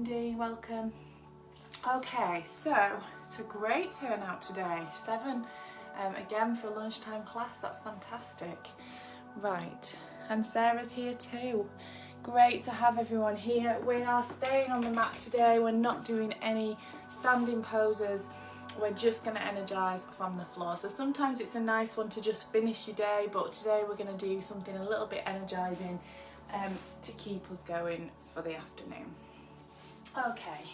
Andy, welcome. Okay, so it's a great turnout today. 7 again for a lunchtime class. That's fantastic. Right, and Sarah's here too. Great to have everyone here. We are staying on the mat today. We're not doing any standing poses. We're just going to energise from the floor. So sometimes it's a nice one to just finish your day, but today we're going to do something a little bit energising to keep us going for the afternoon. Okay.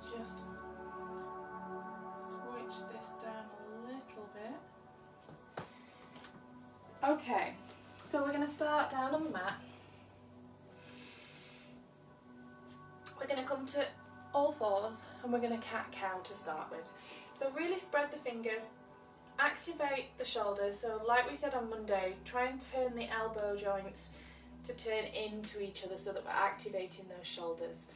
Just switch this down a little bit. Okay, so we're going to start down on the mat. We're going to come to all fours and we're going to cat-cow to start with. So really spread the fingers, activate the shoulders. So like we said on Monday, try and turn the elbow joints to turn into each other so that we're activating those shoulders.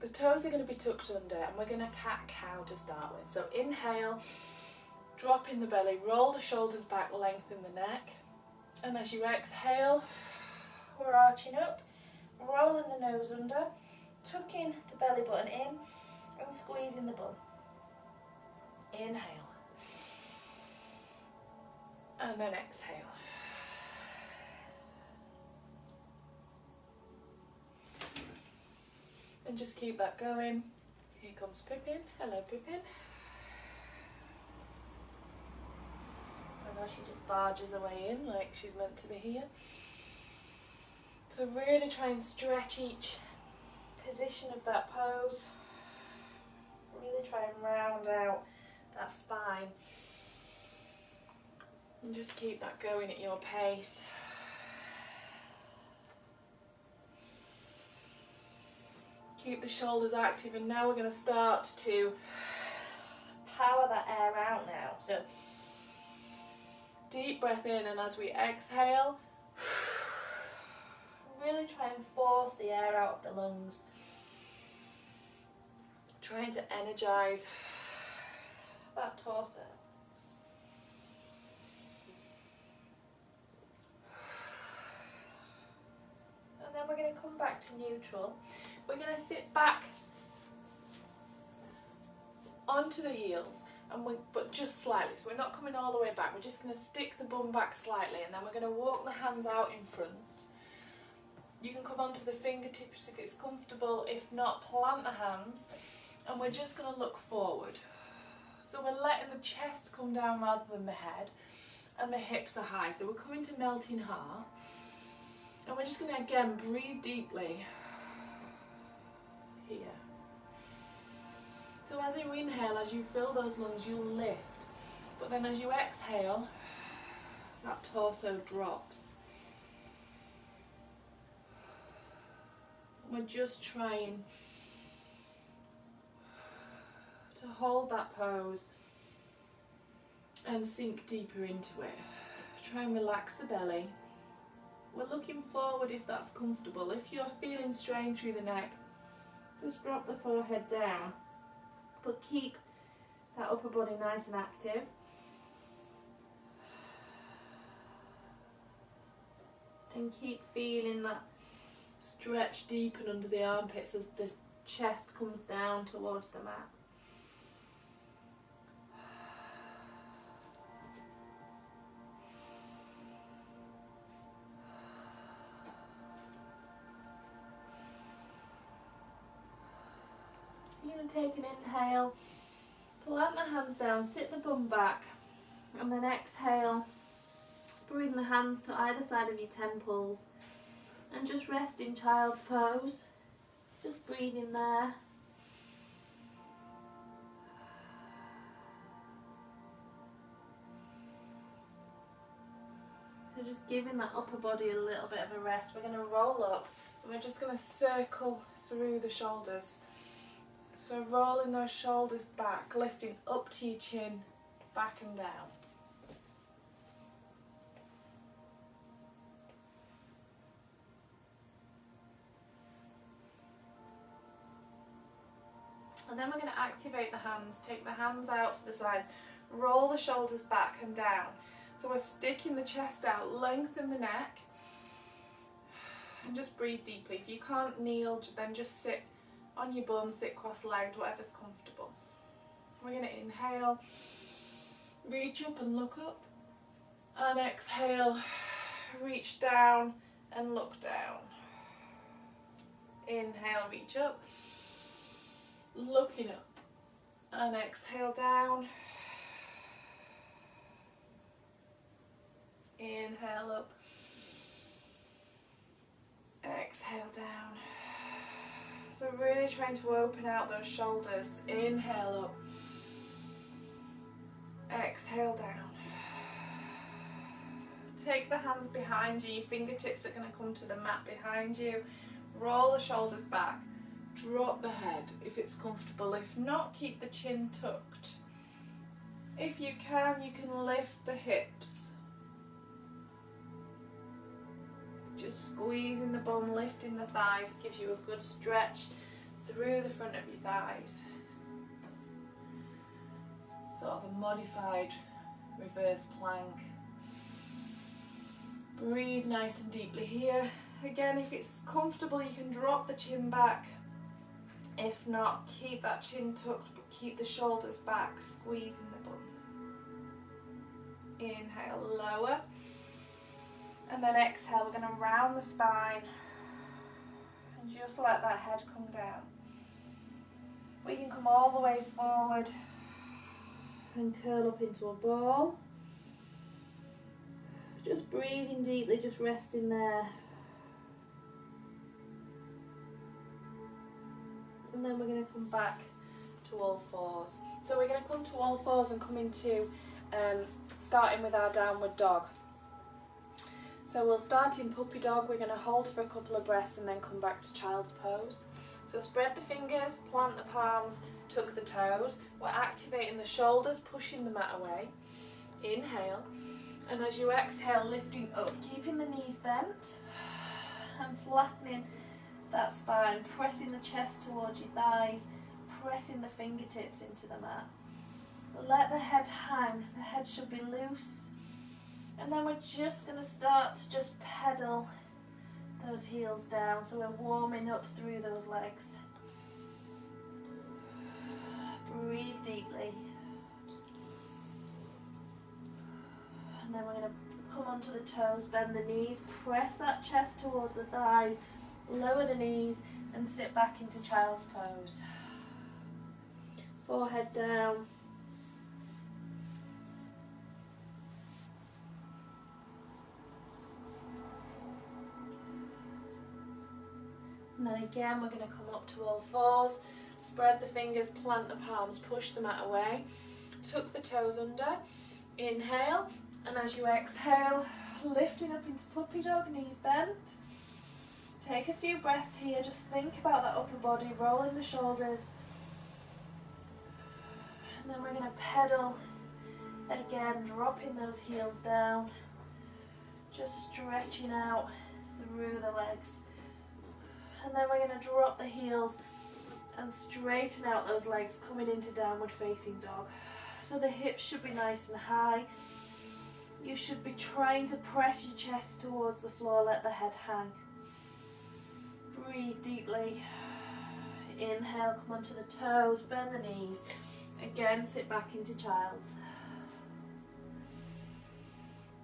The toes are going to be tucked under and we're going to cat-cow to start with. So inhale, drop in the belly, roll the shoulders back, lengthen the neck. And as you exhale, we're arching up, rolling the nose under, tucking the belly button in and squeezing the bum. Inhale. And then exhale. And just keep that going. Here comes Pippin. Hello, Pippin. I know she just barges away in like she's meant to be here. So really try and stretch each position of that pose. Really try and round out that spine. And just keep that going at your pace. Keep the shoulders active, and now we're going to start to power that air out now. So deep breath in, and as we exhale, really try and force the air out of the lungs. Trying to energise that torso. And then we're going to come back to neutral. We're going to sit back onto the heels, but just slightly. So we're not coming all the way back. We're just going to stick the bum back slightly, and then we're going to walk the hands out in front. You can come onto the fingertips if it's comfortable. If not, plant the hands, and we're just going to look forward. So we're letting the chest come down rather than the head, and the hips are high. So we're coming to melting heart, and we're just going to again breathe deeply. Here. So as you inhale, as you fill those lungs, you'll lift. But then as you exhale, that torso drops. We're just trying to hold that pose and sink deeper into it. Try and relax the belly. We're looking forward if that's comfortable. If you're feeling strain through the neck, just drop the forehead down, but keep that upper body nice and active. And keep feeling that stretch deepen under the armpits as the chest comes down towards the mat. You're going to take an inhale, plant the hands down, sit the bum back, and then exhale, bring the hands to either side of your temples, and just rest in child's pose. Just breathing there. So just giving that upper body a little bit of a rest. We're going to roll up, and we're just going to circle through the shoulders. So rolling those shoulders back, lifting up to your chin, back and down. And then we're going to activate the hands, take the hands out to the sides, roll the shoulders back and down. So we're sticking the chest out, lengthen the neck, And just breathe deeply. If you can't kneel, then just sit on your bum, sit cross-legged, whatever's comfortable. We're going to inhale, reach up and look up, and exhale, reach down and look down. Inhale, reach up, looking up, and exhale down. Inhale up, exhale down. So really trying to open out those shoulders. Inhale up, exhale down. Take the hands behind you, your fingertips are going to come to the mat behind you. Roll the shoulders back, drop the head if it's comfortable. If not, keep the chin tucked. If you can lift the hips. Just squeezing the bum, lifting the thighs. It gives you a good stretch through the front of your thighs. Sort of a modified reverse plank. Breathe nice and deeply here. Again, if it's comfortable, you can drop the chin back. If not, keep that chin tucked, but keep the shoulders back, squeezing the bum. Inhale, lower. And then exhale, we're going to round the spine and just let that head come down. We can come all the way forward and curl up into a ball. Just breathing deeply, just resting there. And then we're going to come back to all fours. So we're going to come to all fours and come into starting with our downward dog. So we'll start in puppy dog. We're going to hold for a couple of breaths and then come back to child's pose. So spread the fingers, plant the palms, tuck the toes. We're activating the shoulders, pushing the mat away. Inhale. And as you exhale, lifting up, keeping the knees bent and flattening that spine, pressing the chest towards your thighs, pressing the fingertips into the mat. So let the head hang. The head should be loose. And then we're just going to start to just pedal those heels down. So we're warming up through those legs. Breathe deeply. And then we're going to come onto the toes, bend the knees, press that chest towards the thighs, lower the knees and sit back into child's pose. Forehead down. And then again, we're going to come up to all fours, spread the fingers, plant the palms, push the mat away, tuck the toes under, inhale, and as you exhale, lifting up into puppy dog, knees bent. Take a few breaths here, just think about that upper body, rolling the shoulders. And then we're going to pedal again, dropping those heels down, just stretching out through the legs. And then we're going to drop the heels and straighten out those legs, coming into downward facing dog. So the hips should be nice and high. You should be trying to press your chest towards the floor, let the head hang. Breathe deeply. Inhale, come onto the toes, bend the knees. Again, sit back into child's.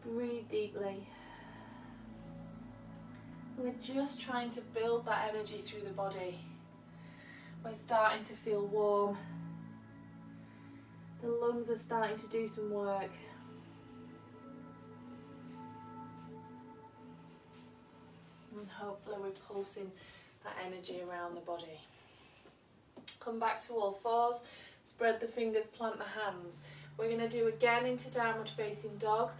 Breathe deeply. We're just trying to build that energy through the body. We're starting to feel warm. The lungs are starting to do some work. And hopefully we're pulsing that energy around the body. Come back to all fours, spread the fingers, plant the hands. We're going to do again into downward facing dog,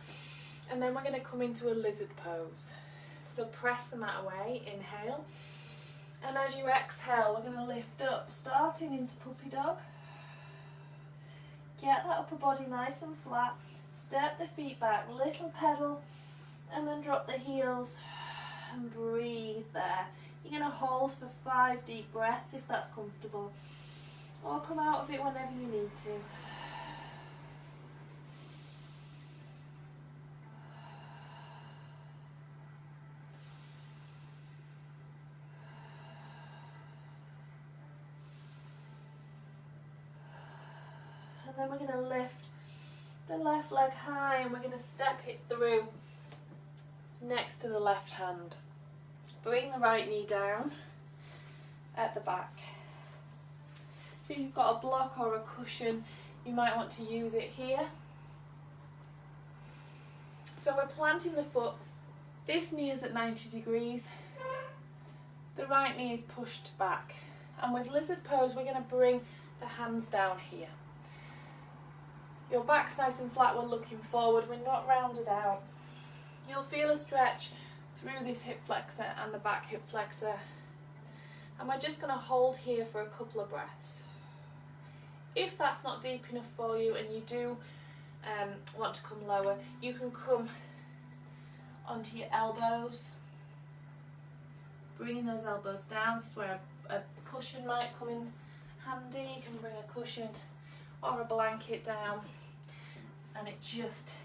and then we're going to come into a lizard pose. So press the mat away, inhale, and as you exhale, we're going to lift up, starting into puppy dog. Get that upper body nice and flat, step the feet back, little pedal, and then drop the heels and breathe there. You're going to hold for 5 deep breaths if that's comfortable, or come out of it whenever you need to. then we're going to lift the left leg high and we're going to step it through next to the left hand. Bring the right knee down at the back. If you've got a block or a cushion, you might want to use it here. So we're planting the foot. This knee is at 90 degrees. The right knee is pushed back. And with lizard pose, we're going to bring the hands down here. Your back's nice and flat, we're looking forward, we're not rounded out. You'll feel a stretch through this hip flexor and the back hip flexor. And we're just going to hold here for a couple of breaths. If that's not deep enough for you and you do want to come lower, you can come onto your elbows, bringing those elbows down. This is where a cushion might come in handy. You can bring a cushion or a blanket down and it just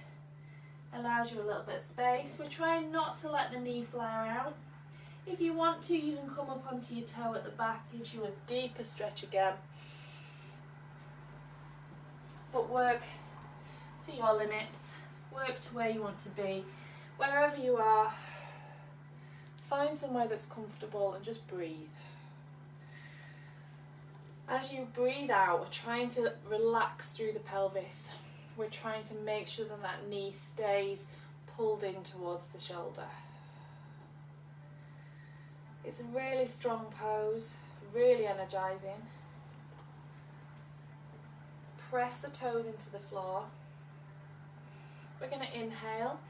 allows you a little bit of space. We're trying not to let the knee flare out. If you want to, you can come up onto your toe at the back, gives you a deeper stretch again. But work to your limits, work to where you want to be. Wherever you are, find somewhere that's comfortable and just breathe. As you breathe out, we're trying to relax through the pelvis. We're trying to make sure that that knee stays pulled in towards the shoulder. It's a really strong pose, really energizing. Press the toes into the floor. We're going to inhale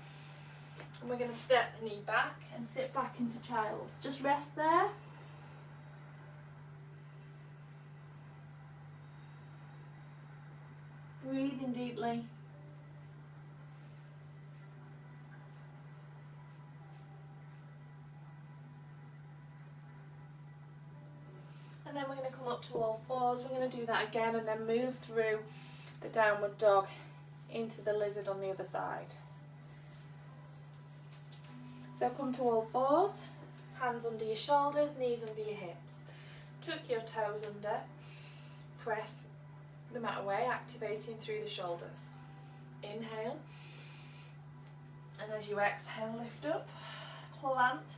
and we're going to step the knee back and sit back into child's. Just rest there. Breathing deeply. And then we're going to come up to all fours. We're going to do that again and then move through the downward dog into the lizard on the other side. So come to all fours, hands under your shoulders, knees under your hips. Tuck your toes under, press the mat away, activating through the shoulders. Inhale, and as you exhale, lift up, plant,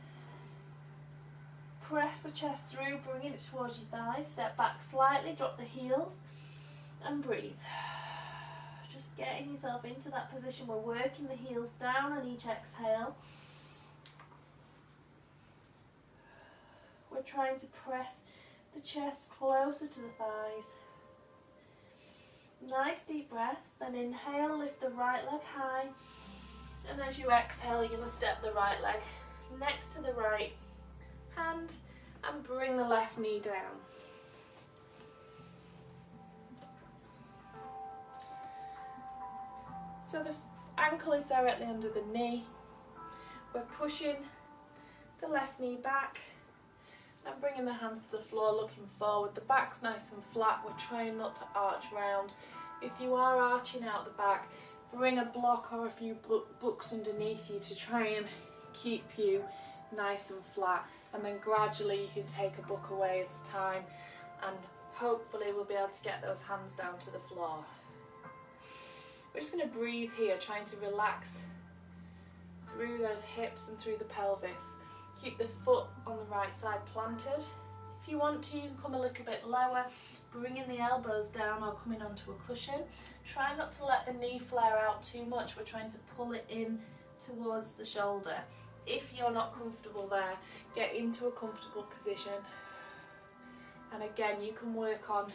press the chest through, bringing it towards your thighs, step back slightly, drop the heels, and breathe. Just getting yourself into that position. We're working the heels down on each exhale. We're trying to press the chest closer to the thighs. Nice deep breaths, then inhale, lift the right leg high, and as you exhale, you're going to step the right leg next to the right hand and bring the left knee down. So the ankle is directly under the knee. We're pushing the left knee back and bringing the hands to the floor, looking forward. The back's nice and flat. We're trying not to arch round. If you are arching out the back, bring a block or a few books underneath you to try and keep you nice and flat. And then gradually you can take a book away at a time and hopefully we'll be able to get those hands down to the floor. We're just going to breathe here, trying to relax through those hips and through the pelvis. Keep the foot on the right side planted. If you want to, you can come a little bit lower, bringing the elbows down or coming onto a cushion. Try not to let the knee flare out too much. We're trying to pull it in towards the shoulder. If you're not comfortable there, get into a comfortable position. And again, you can work on,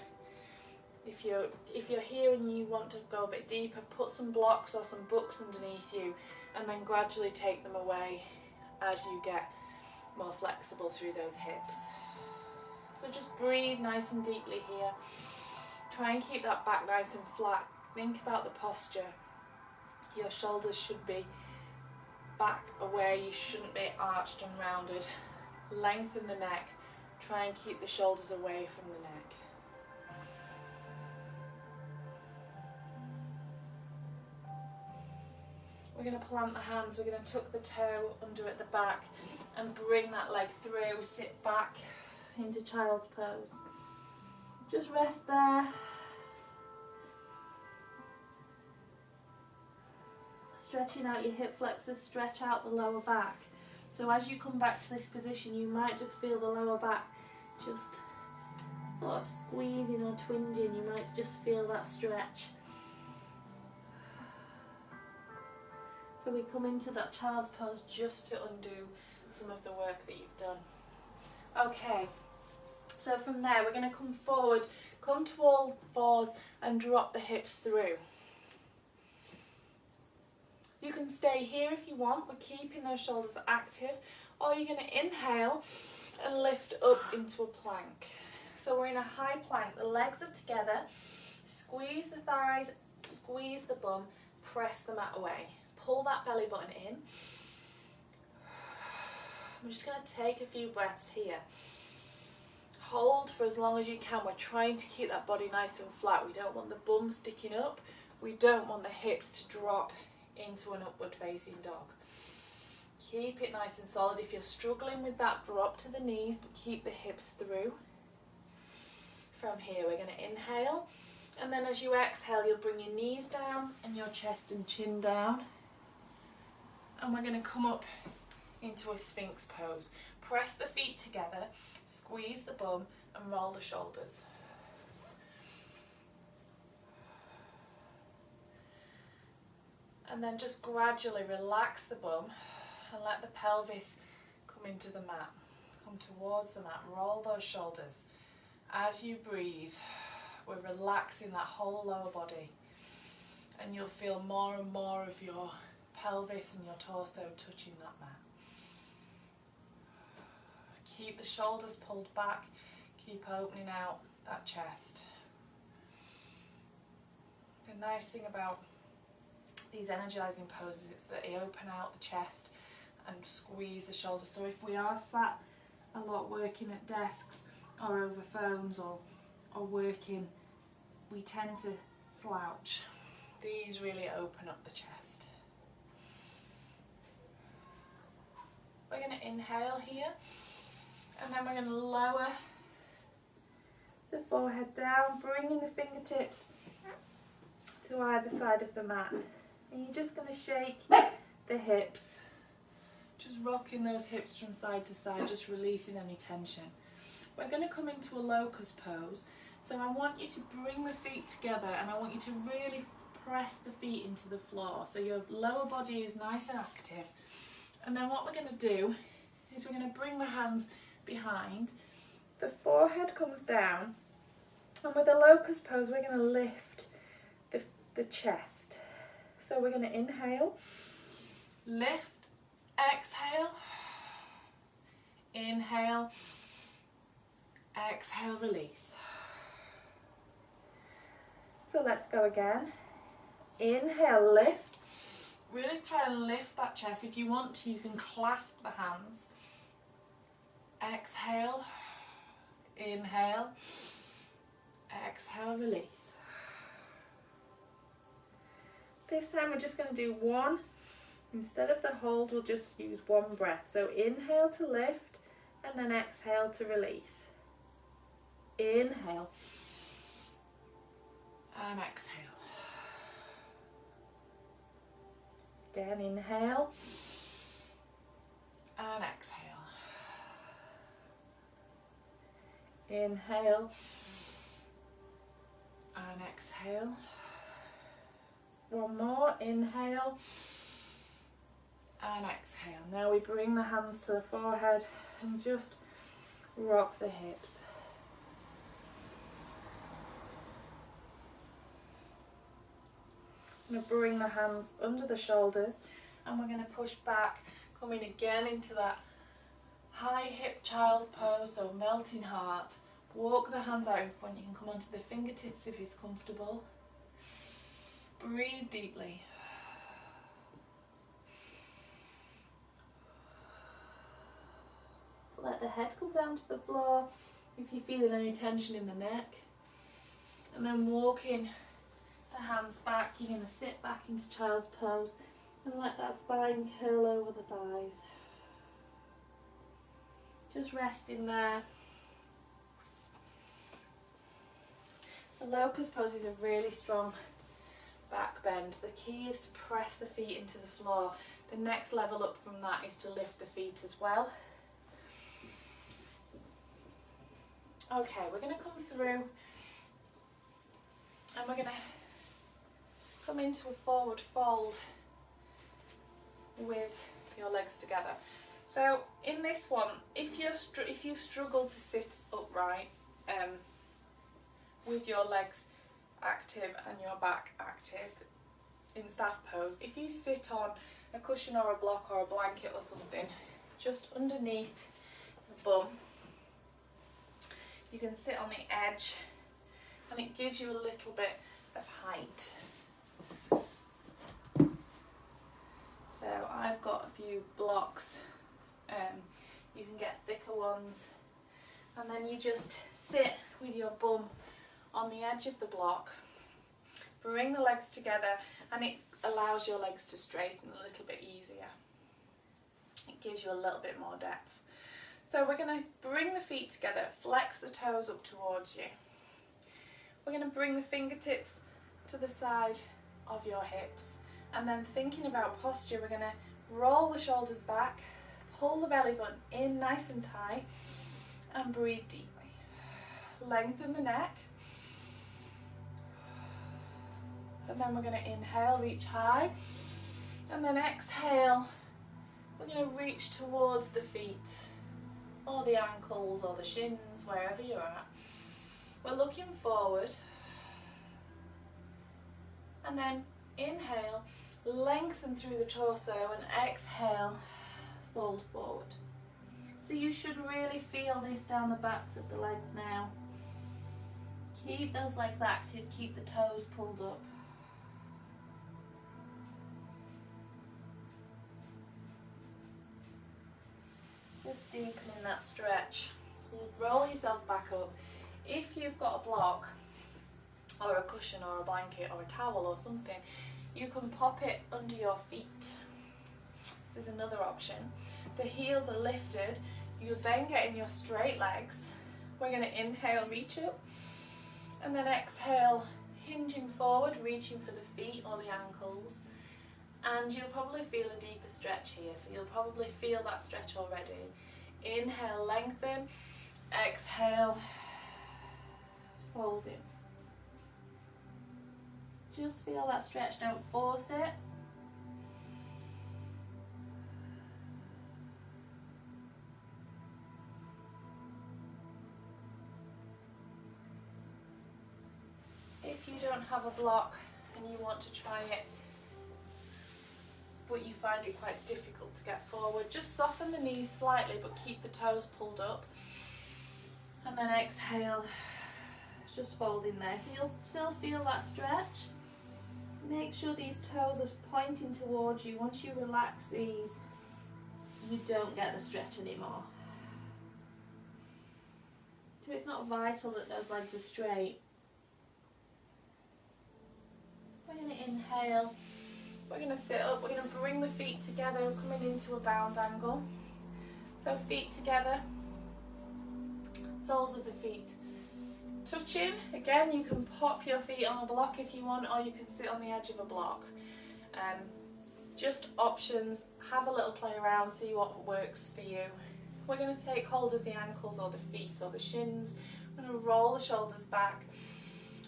if you're here and you want to go a bit deeper, put some blocks or some books underneath you and then gradually take them away as you get more flexible through those hips. So just breathe nice and deeply here. Try and keep that back nice and flat. Think about the posture. Your shoulders should be back away, you shouldn't be arched and rounded. Lengthen the neck. Try and keep the shoulders away from the neck. We're going to plant the hands, we're going to tuck the toe under at the back and bring that leg through, sit back into child's pose. Just rest there. stretching out your hip flexors, stretch out the lower back. So as you come back to this position, you might just feel the lower back just sort of squeezing or twinging. You might just feel that stretch. So we come into that child's pose just to undo some of the work that you've done. Okay, so from there we're going to come forward, come to all fours and drop the hips through. You can stay here if you want, we're keeping those shoulders active, or you're going to inhale and lift up into a plank. So we're in a high plank, the legs are together, squeeze the thighs, squeeze the bum, press the mat away. Pull that belly button in. I'm just going to take a few breaths here. Hold for as long as you can. We're trying to keep that body nice and flat. We don't want the bum sticking up. We don't want the hips to drop into an upward facing dog. Keep it nice and solid. If you're struggling with that, drop to the knees, but keep the hips through. From here, we're going to inhale. And then as you exhale, you'll bring your knees down and your chest and chin down. And we're going to come up into a Sphinx pose. Press the feet together, squeeze the bum and roll the shoulders. And then just gradually relax the bum and let the pelvis come into the mat. Come towards the mat, roll those shoulders. As you breathe, we're relaxing that whole lower body. And you'll feel more and more of your pelvis and your torso touching that mat. Keep the shoulders pulled back, keep opening out that chest. The nice thing about these energizing poses is that they open out the chest and squeeze the shoulders. So if we are sat a lot working at desks or over phones or working, we tend to slouch. These really open up the chest. We're going to inhale here, and then we're going to lower the forehead down, bringing the fingertips to either side of the mat. And you're just going to shake the hips, just rocking those hips from side to side, just releasing any tension. We're going to come into a locust pose, so I want you to bring the feet together and I want you to really press the feet into the floor so your lower body is nice and active. And then what we're going to do is we're going to bring the hands behind, the forehead comes down, and with the locust pose we're going to lift the chest. So we're going to inhale, lift, exhale, inhale, exhale, release. So let's go again. Inhale, lift. Really try and lift that chest. If you want to, you can clasp the hands. Exhale, inhale, exhale, release. This time we're just going to do one. Instead of the hold, we'll just use one breath. So inhale to lift and then exhale to release. Inhale and exhale. Again, inhale and exhale. Inhale and exhale. One more, inhale and exhale. Now we bring the hands to the forehead and just rock the hips. I'm going to bring the hands under the shoulders and we're going to push back, coming again into that high hip child's pose, so melting heart. Walk the hands out in front, you can come onto the fingertips if it's comfortable. Breathe deeply. Let the head come down to the floor if you're feeling any tension in the neck. And then walking the hands back, you're going to sit back into child's pose and let that spine curl over the thighs. Just resting there. The locust pose is a really strong back bend. The key is to press the feet into the floor. The next level up from that is to lift the feet as well. Okay, we're going to come through and we're going to come into a forward fold with your legs together. So in this one, if you struggle to sit upright with your legs active and your back active in staff pose, if you sit on a cushion or a block or a blanket or something just underneath the bum, you can sit on the edge and it gives you a little bit of height. So I've got a few blocks, you can get thicker ones, and then you just sit with your bum on the edge of the block, bring the legs together, and it allows your legs to straighten a little bit easier. It gives you a little bit more depth. So we're going to bring the feet together, flex the toes up towards you. We're going to bring the fingertips to the side of your hips, and then thinking about posture, we're going to roll the shoulders back, pull the belly button in nice and tight, and breathe deeply. Lengthen the neck, and then we're going to inhale, reach high, and then exhale, we're going to reach towards the feet, or the ankles, or the shins, wherever you're at. We're looking forward, and then inhale, lengthen through the torso, and exhale, fold forward. So you should really feel this down the backs of the legs now. Keep those legs active, keep the toes pulled up. Just deepening that stretch. Roll yourself back up. If you've got a block or a cushion or a blanket or a towel or something, you can pop it under your feet. This is another option. The heels are lifted. You then get in your straight legs. We're going to inhale, reach up, and then exhale, hinging forward, reaching for the feet or the ankles. And you'll probably feel a deeper stretch here, so you'll probably feel that stretch already. Inhale, lengthen. Exhale, fold in. Just feel that stretch, don't force it. If you don't have a block and you want to try it, but you find it quite difficult to get forward, just soften the knees slightly but keep the toes pulled up. And then exhale, just fold in there. So you'll still feel that stretch. Make sure these toes are pointing towards you. Once you relax these, you don't get the stretch anymore. So it's not vital that those legs are straight. We're going to inhale. We're going to sit up. We're going to bring the feet together, coming into a bound angle. So feet together, soles of the feet touching. Again, you can pop your feet on a block if you want, or you can sit on the edge of a block. Just options. Have a little play around, see what works for you. We're going to take hold of the ankles or the feet or the shins. We're going to roll the shoulders back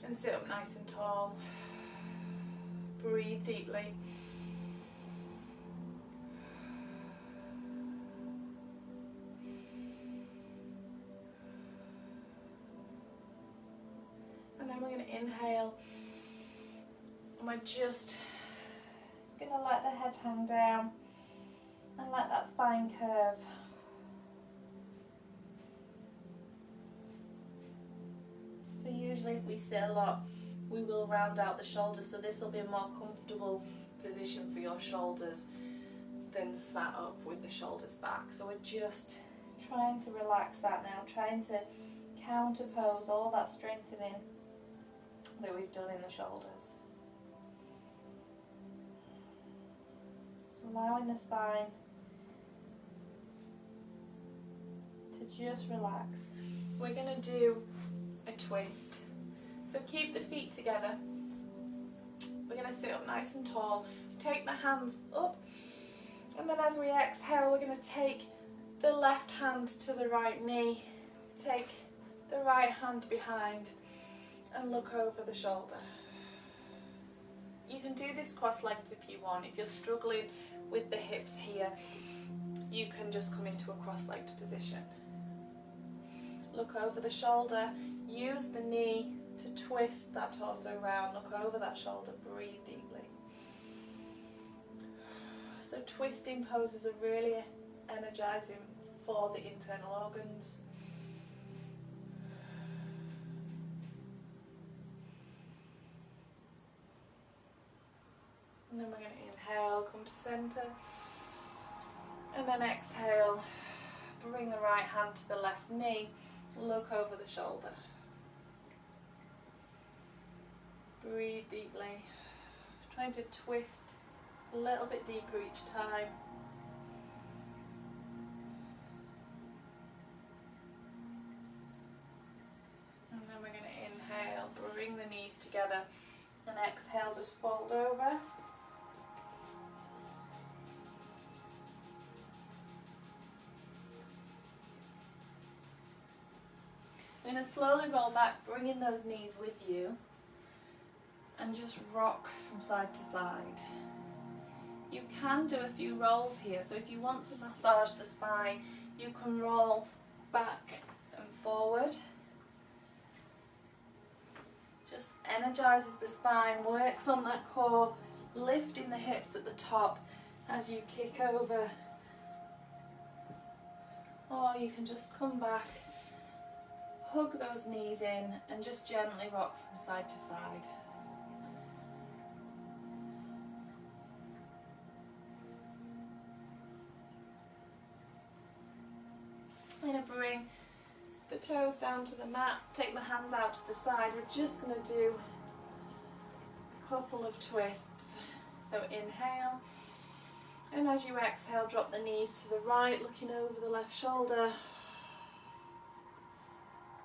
and sit up nice and tall. Breathe deeply. And then we're going to inhale, and we're just going to let the head hang down and let that spine curve. So usually if we sit a lot, we will round out the shoulders, so this will be a more comfortable position for your shoulders than sat up with the shoulders back. So we're just trying to relax that now, trying to counterpose all that strengthening that we've done in the shoulders. So allowing the spine to just relax. We're going to do a twist. So keep the feet together. We're going to sit up nice and tall. Take the hands up, and then as we exhale, we're going to take the left hand to the right knee, take the right hand behind, and look over the shoulder. You can do this cross-legged if you want. If you're struggling with the hips here, you can just come into a cross-legged position. Look over the shoulder, use the knee to twist that torso round, look over that shoulder, breathe deeply. So twisting poses are really energising for the internal organs. And then we're going to inhale, come to centre, and then exhale, bring the right hand to the left knee, look over the shoulder. Breathe deeply, trying to twist a little bit deeper each time. And then we're going to inhale, bring the knees together, and exhale, just fold over. We're going to slowly roll back, bringing those knees with you, and just rock from side to side. You can do a few rolls here, so if you want to massage the spine, you can roll back and forward. Just energises the spine, works on that core, lifting the hips at the top as you kick over. Or you can just come back, hug those knees in, and just gently rock from side to side. I'm going to bring the toes down to the mat, take the hands out to the side. We're just going to do a couple of twists. So inhale, and as you exhale, drop the knees to the right, looking over the left shoulder.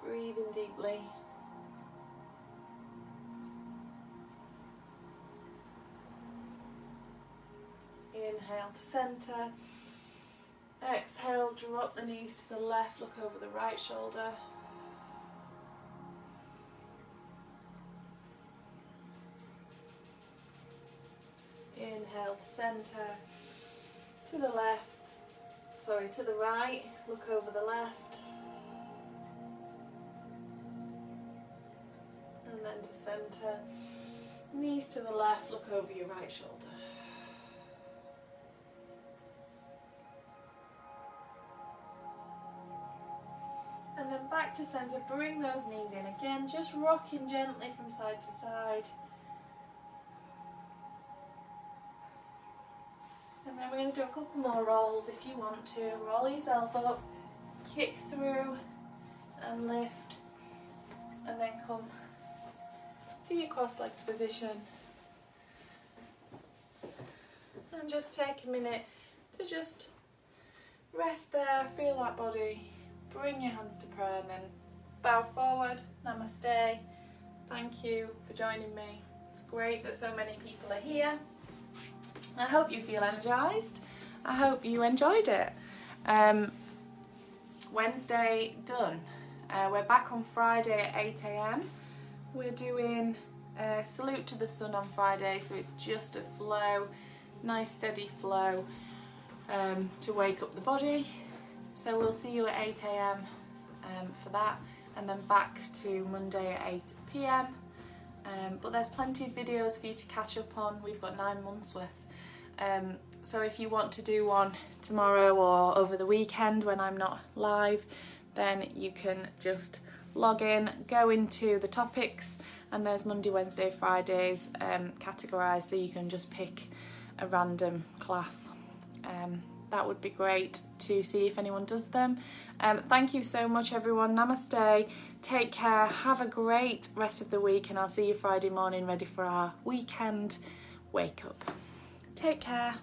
Breathing deeply. Inhale to centre. Exhale, drop the knees to the left, look over the right shoulder. Inhale to centre, to the left, to the right, look over the left. And then to centre, knees to the left, look over your right shoulder. And then back to centre, bring those knees in again, just rocking gently from side to side. And then we're going to do a couple more rolls if you want to. Roll yourself up, kick through and lift, and then come to your cross-legged position. And just take a minute to just rest there, feel that body. Bring your hands to prayer and then bow forward. Namaste. Thank you for joining me. It's great that so many people are here. I hope you feel energised. I hope you enjoyed it. Wednesday done. We're back on Friday at 8 AM. We're doing Salute to the Sun on Friday, so it's just a flow, nice steady flow to wake up the body. So we'll see you at 8 AM for that, and then back to Monday at 8 PM. But there's plenty of videos for you to catch up on. We've got 9 months worth. So if you want to do one tomorrow or over the weekend when I'm not live, then you can just log in, go into the topics, and there's Monday, Wednesday, Fridays categorised, so you can just pick a random class. That would be great to see if anyone does them. Thank you so much, everyone. Namaste. Take care. Have a great rest of the week, and I'll see you Friday morning ready for our weekend wake up. Take care.